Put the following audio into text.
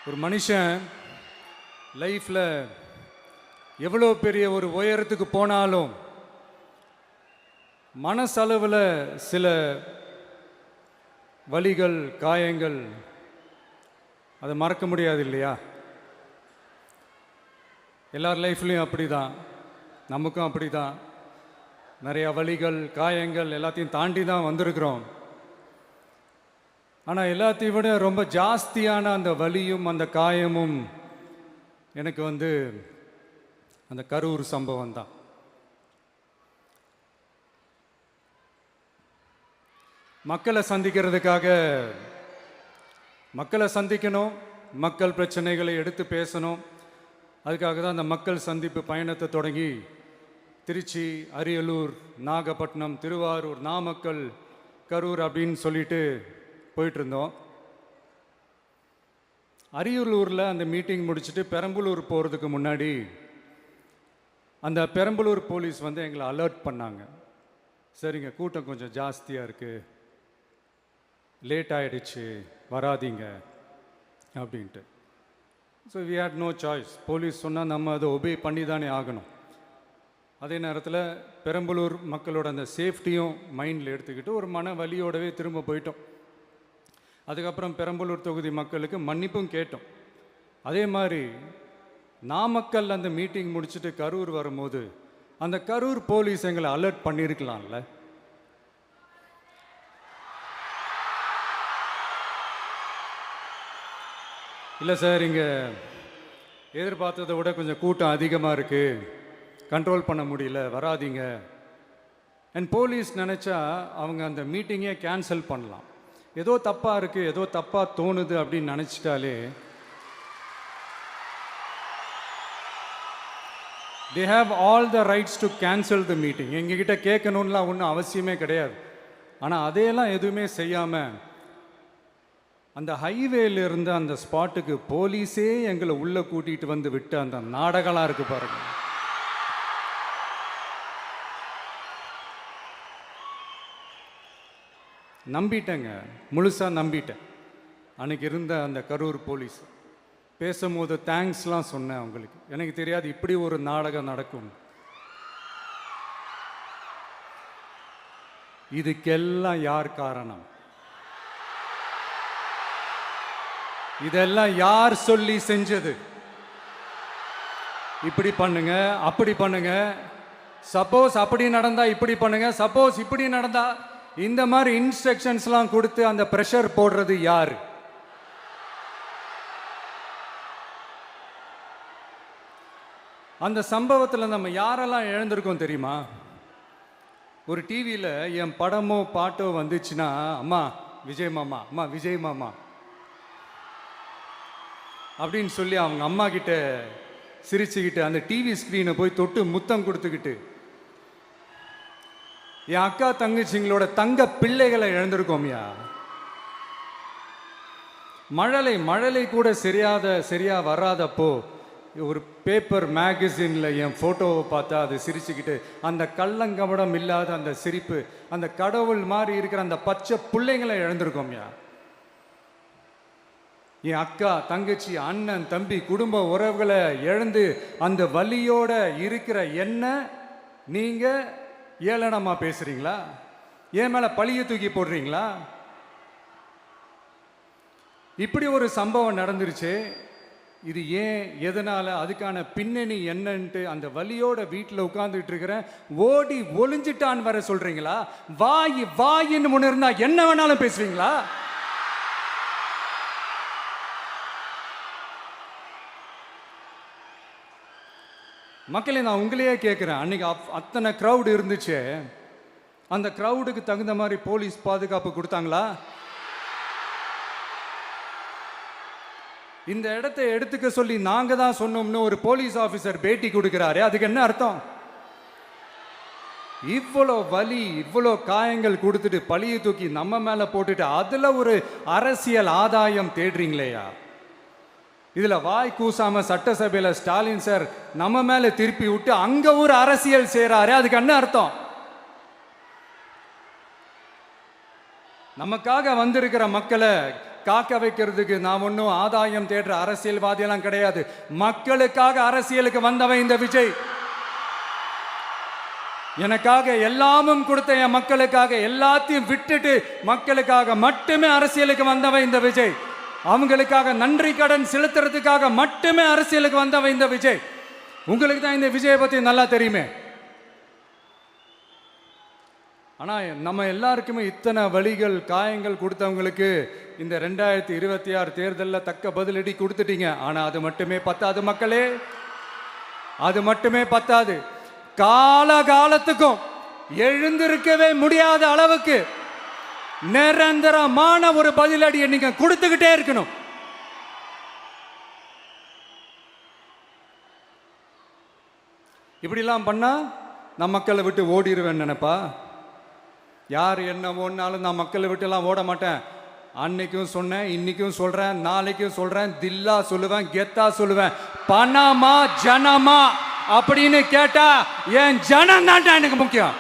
ஒரு மனுஷன் லைஃப்பில் எவ்வளோ பெரிய ஒரு உயரத்துக்கு போனாலும் மனசளவில் சில வலிகள் காயங்கள் அதை மறக்க முடியாது இல்லையா? எல்லார் லைஃப்லேயும் அப்படி தான், நமக்கும் அப்படி தான். நிறையா வலிகள் காயங்கள் எல்லாத்தையும் தாண்டி தான் வந்திருக்கிறோம். ஆனால் எல்லாத்தையும் விட ரொம்ப ஜாஸ்தியான அந்த வலியும் அந்த காயமும் எனக்கு அந்த கரூர் சம்பவம் தான். மக்களை சந்திக்கணும், மக்கள் பிரச்சனைகளை எடுத்து பேசணும். அதுக்காக தான் அந்த மக்கள் சந்திப்பு பயணத்தை தொடங்கி திருச்சி, அரியலூர், நாகப்பட்டினம், திருவாரூர், நாமக்கல், கரூர் அப்படின்னு சொல்லிட்டு போயிட்டுருந்தோம். அரியலூரில் அந்த மீட்டிங் முடிச்சுட்டு பெரம்பலூர் போகிறதுக்கு முன்னாடி அந்த பெரம்பலூர் போலீஸ் எங்களை அலர்ட் பண்ணாங்க. சரிங்க, கூட்டம் கொஞ்சம் ஜாஸ்தியாக இருக்குது, லேட் ஆகிடுச்சு, வராதிங்க அப்படின்ட்டு. So we had no choice. Police சொன்னால் நம்ம அதை ஒபே பண்ணி தானே ஆகணும். அதே நேரத்தில் பெரம்பலூர் மக்களோட அந்த சேஃப்டியும் மைண்டில் எடுத்துக்கிட்டு ஒரு மன வலியோடவே திரும்ப போயிட்டோம். அதுக்கப்புறம் பெரம்பலூர் தொகுதி மக்களுக்கு மன்னிப்பும் கேட்டோம். அதே மாதிரி நாமக்கல் அந்த மீட்டிங் முடிச்சுட்டு கரூர் வரும்போது அந்த கரூர் போலீஸ் எங்களை அலர்ட் பண்ணியிருக்கலாம்ல. இல்லை சார், இங்கே எதிர்பார்த்ததை விட கொஞ்சம் கூட்டம் அதிகமாக இருக்குது, கண்ட்ரோல் பண்ண முடியல, வராதிங்க. அண்ட் போலீஸ் நினச்சா அவங்க அந்த மீட்டிங்கே கேன்சல் பண்ணலாம். ஏதோ தப்பாக இருக்குது, ஏதோ தப்பாக தோணுது அப்படின்னு நினச்சிட்டாலே they have all the rights to cancel the meeting. எங்ககிட்ட கேட்கணும்லாம் ஒன்றும் அவசியமே கிடையாது. ஆனால் அதையெல்லாம் எதுவுமே செய்யாமல் அந்த ஹைவேல இருந்து அந்த ஸ்பாட்டுக்கு போலீஸே எங்களை உள்ளே கூட்டிகிட்டு வந்து விட்டு அந்த நாடகம்லாம் இருக்கு பாருங்க. நம்பிட்டேங்க, முழுசாக நம்பிட்டேன். அன்னைக்கு இருந்த அந்த கரூர் போலீஸ் பேசும்போது தேங்க்ஸ்லாம் சொன்னேன் அவங்களுக்கு. எனக்கு தெரியாது இப்படி ஒரு நாடகம் நடக்கும். இதுக்கெல்லாம் யார் காரணம்? இதெல்லாம் யார் சொல்லி செஞ்சது? இப்படி பண்ணுங்க, அப்படி பண்ணுங்க, சப்போஸ் அப்படி நடந்தா இப்படி பண்ணுங்க, சப்போஸ் இப்படி நடந்தா இந்த மாதிரி இன்ஸ்ட்ரக்ஷன்ஸ்லாம் கொடுத்து அந்த ப்ரெஷர் போடுறது யார்? அந்த சம்பவத்தில் நம்ம யாரெல்லாம் இழந்திருக்கோம் தெரியுமா? ஒரு டிவியில் என் படமோ பாட்டோ வந்துச்சுன்னா, அம்மா விஜய் மாமா, அம்மா விஜய் மாமா அப்படின்னு சொல்லி அவங்க அம்மா கிட்ட சிரிச்சுக்கிட்டு அந்த டிவி ஸ்க்ரீனை போய் தொட்டு முத்தம் கொடுத்துக்கிட்டு என் அக்கா தங்கச்சிங்களோட தங்க பிள்ளைகளை இழந்திருக்கோம்யா. மழலை கூட சரியா வராதப்போ ஒரு பேப்பர் மேகசினில் என் ஃபோட்டோவை பார்த்தா அது சிரிச்சுக்கிட்டு அந்த கள்ளங்கபடம் இல்லாத அந்த சிரிப்பு, அந்த கடவுள் மாதிரி இருக்கிற அந்த பச்சை பிள்ளைங்களை இழந்திருக்கோம்யா. என் அக்கா தங்கச்சி அண்ணன் தம்பி குடும்ப உறவுகளை இழந்து அந்த வலியோட இருக்கிற என்ன நீங்க ஏளனமா பேசுறீங்களா? என் மேல பழிய தூக்கி போடுறீங்களா? இப்படி ஒரு சம்பவம் நடந்துருச்சு. இது ஏன், எதனால, அதுக்கான பின்னணி என்னன்ட்டு அந்த வலியோட வீட்டில் உட்கார்ந்துட்டு இருக்கிறேன். ஓடி ஒளிஞ்சிட்டான்னு வர சொல்றீங்களா? வாயின்னு முன்ன இருந்தா என்ன வேணாலும் பேசுவீங்களா? மக்களே, நான் உங்களையே கேட்குறேன். அன்னைக்கு அத்தனை க்ரௌடு இருந்துச்சு, அந்த க்ரௌடுக்கு தகுந்த மாதிரி போலீஸ் பாதுகாப்பு கொடுத்தாங்களா? இந்த இடத்தை எடுத்துக்க சொல்லி நாங்க தான் சொன்னோம்னு ஒரு போலீஸ் ஆஃபீஸர் பேட்டி கொடுக்கிறாரு. அதுக்கு என்ன அர்த்தம்? இவ்வளோ வலி, இவ்வளோ காயங்கள் கொடுத்துட்டு பழியை தூக்கி நம்ம மேல போட்டுட்டு அதுல ஒரு அரசியல் ஆதாயம் தேடுறீங்களேயா? இதுல வாய் கூசாம சட்டசபையில ஸ்டாலின் சார் நம்ம மேல திருப்பி விட்டு அங்க ஒரு அரசியல் செய்றாரு. அதுக்கு என்ன அர்த்தம்? நமக்காக வந்திருக்கிற மக்களை காக்க வைக்கிறதுக்கு நான் ஒன்றும் ஆதாயம் தேடுற அரசியல்வாதியெல்லாம் கிடையாது. மக்களுக்காக அரசியலுக்கு வந்தவன் இந்த விஜய். எனக்காக எல்லாமும் கொடுத்த என் மக்களுக்காக எல்லாத்தையும் விட்டுட்டு மக்களுக்காக மட்டுமே அரசியலுக்கு வந்தவன் இந்த விஜய். அவங்களுக்காக நன்றி கடன் செலுத்துறதுக்காக மட்டுமே அரசியலுக்கு வந்தவன் இந்த விஜய். உங்களுக்கு தான் இந்த விஜயை பற்றி நல்லா தெரியுமே. ஆனால் நம்ம எல்லாருக்குமே இத்தனை வலிகள் காயங்கள் கொடுத்தவங்களுக்கு இந்த 2026 தேர்தலில் தக்க பதிலடி கொடுத்துட்டீங்க. ஆனால் அது மட்டுமே பத்தாது மக்களே, அது மட்டுமே பத்தாது. காலகாலத்துக்கும் எழுந்திருக்கவே முடியாத அளவுக்கு நிரந்தரமான ஒரு பதிலடியை நீங்க கொடுத்துக்கிட்டே இருக்கணும். இப்படிலாம் பண்ணா நான் மக்களை விட்டு ஓடிடுவேன் நினைப்பா? யார் என்ன ஓடினாலும் நான் மக்களை விட்டு எல்லாம் ஓட மாட்டேன். அன்னைக்கும் சொன்னேன், இன்னைக்கும் சொல்றேன், நாளைக்கும் சொல்றேன், தில்லா சொல்லுவேன், கெத்தா சொல்லுவேன். பணமா ஜனமா அப்படின்னு கேட்டா என் ஜனம் தான்டா எனக்கு முக்கியம்.